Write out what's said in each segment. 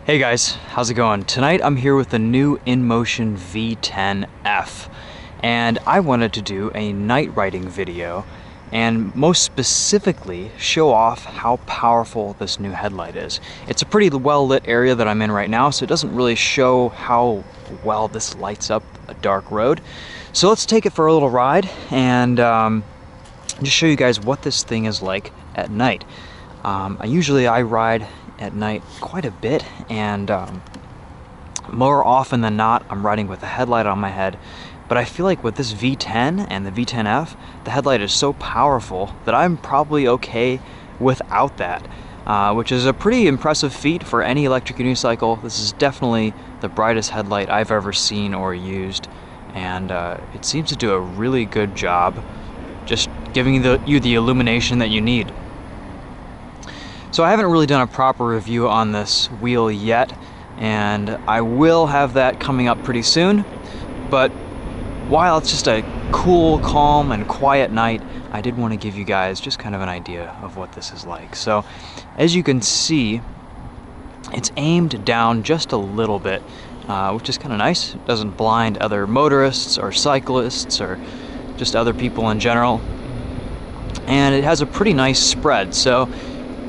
Hey guys, how's it going? Tonight I'm here with the new Inmotion V10F, and I wanted to do a night riding video and most specifically show off how powerful this new headlight is. It's a pretty well lit area that I'm in right now, so it doesn't really show how well this lights up a dark road. So let's take it for a little ride and just show you guys what this thing is like at night. Usually I ride at night quite a bit, and more often than not I'm riding with a headlight on my head, but I feel like with this V10 and the V10F, the headlight is so powerful that I'm probably okay without that, which is a pretty impressive feat for any electric unicycle. This is definitely the brightest headlight I've ever seen or used, and it seems to do a really good job just giving you the illumination that you need. So I haven't really done a proper review on this wheel yet, and I will have that coming up pretty soon. But while it's just a cool, calm, and quiet night, I did want to give you guys just kind of an idea of what this is like. So as you can see, it's aimed down just a little bit, which is kind of nice. It doesn't blind other motorists or cyclists or just other people in general. And it has a pretty nice spread. So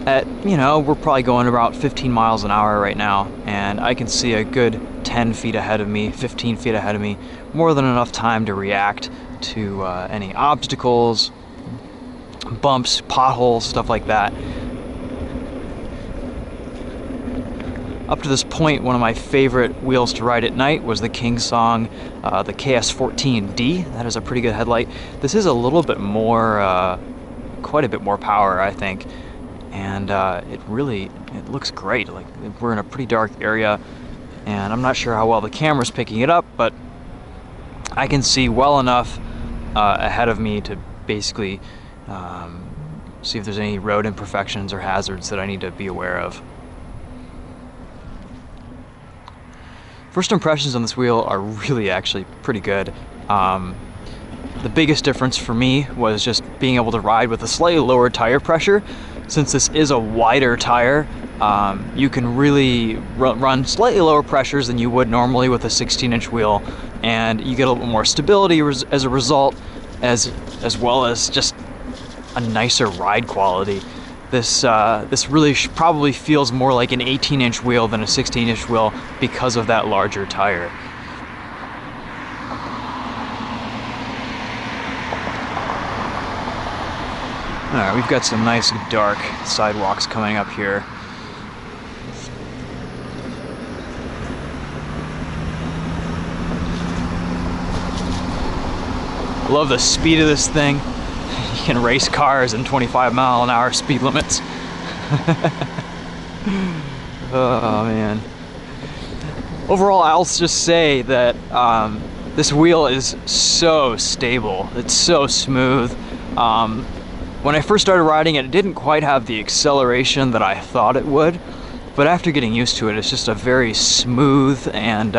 we're probably going about 15 miles an hour right now, and I can see a good 10 feet ahead of me, 15 feet ahead of me, more than enough time to react to any obstacles, bumps, potholes, stuff like that. Up to this point, one of my favorite wheels to ride at night was the King Song, the KS14D. That is a pretty good headlight. This is a little bit more, quite a bit more power, I think. And it looks great. Like, we're in a pretty dark area, and I'm not sure how well the camera's picking it up, but I can see well enough ahead of me to basically see if there's any road imperfections or hazards that I need to be aware of. First impressions on this wheel are really actually pretty good. The biggest difference for me was just being able to ride with a slightly lower tire pressure. Since this is a wider tire, you can really run slightly lower pressures than you would normally with a 16-inch wheel, and you get a little bit more stability as a result, as well as just a nicer ride quality. This really probably feels more like an 18-inch wheel than a 16-inch wheel because of that larger tire. Alright, we've got some nice dark sidewalks coming up here. Love the speed of this thing. You can race cars in 25-mile-an-hour speed limits. Oh man. Overall, I'll just say that this wheel is so stable. It's so smooth. When I first started riding it, it didn't quite have the acceleration that I thought it would, but after getting used to it, it's just a very smooth and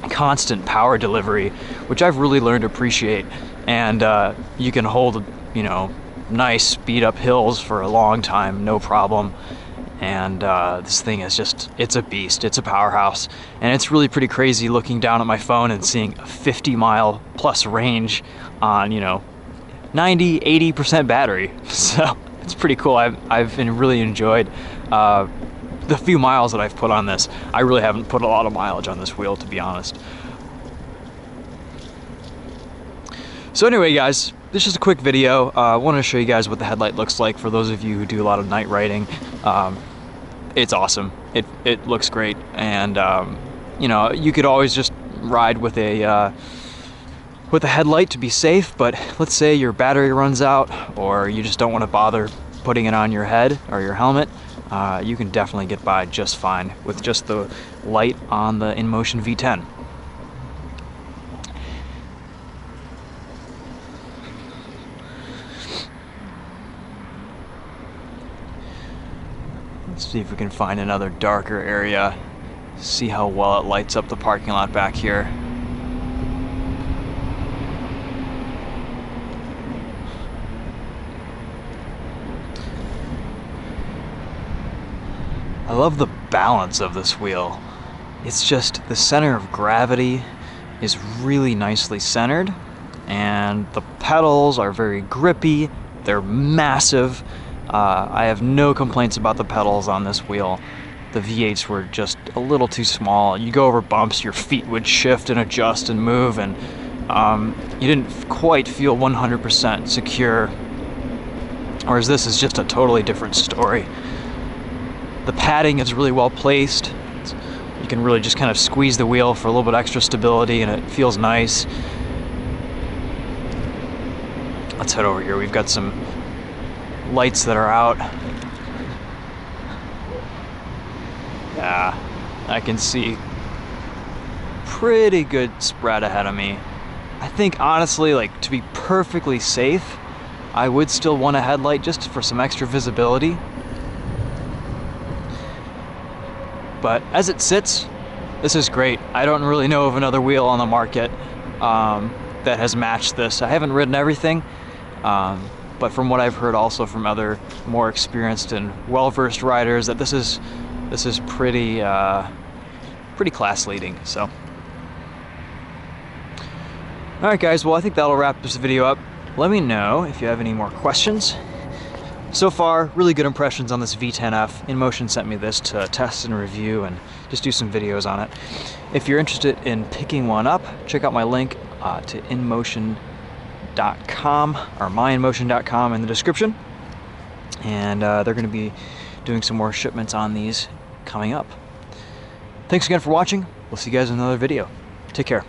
constant power delivery, which I've really learned to appreciate. And you can hold, nice speed up hills for a long time, no problem. And this thing is it's a beast, it's a powerhouse. And it's really pretty crazy looking down at my phone and seeing a 50-mile plus range on, 90-80% battery. So it's pretty cool. I've really enjoyed the few miles that I've put on this. I really haven't put a lot of mileage on this wheel, to be honest. So anyway, guys, this is a quick video. I want to show you guys what the headlight looks like for those of you who do a lot of night riding. It's awesome. It looks great, and you could always just ride with a headlight to be safe, but let's say your battery runs out or you just don't want to bother putting it on your head or your helmet, you can definitely get by just fine with just the light on the Inmotion V10. Let's see if we can find another darker area, see how well it lights up the parking lot back here. I love the balance of this wheel. It's just the center of gravity is really nicely centered, and the pedals are very grippy. They're massive. I have no complaints about the pedals on this wheel. The V8s were just a little too small. You go over bumps, your feet would shift and adjust and move, and you didn't quite feel 100% secure. Whereas this is just a totally different story. The padding is really well placed. You can really just kind of squeeze the wheel for a little bit extra stability, and it feels nice. Let's head over here. We've got some lights that are out. Yeah, I can see pretty good spread ahead of me. I think honestly, like, to be perfectly safe, I would still want a headlight just for some extra visibility. But as it sits, this is great. I don't really know of another wheel on the market that has matched this. I haven't ridden everything, but from what I've heard also from other more experienced and well-versed riders, that this is pretty class leading. So, all right, guys. Well, I think that'll wrap this video up. Let me know if you have any more questions. So far, really good impressions on this V10F. Inmotion sent me this to test and review and just do some videos on it. If you're interested in picking one up, check out my link to Inmotion.com or myinmotion.com in the description. And they're going to be doing some more shipments on these coming up. Thanks again for watching. We'll see you guys in another video. Take care.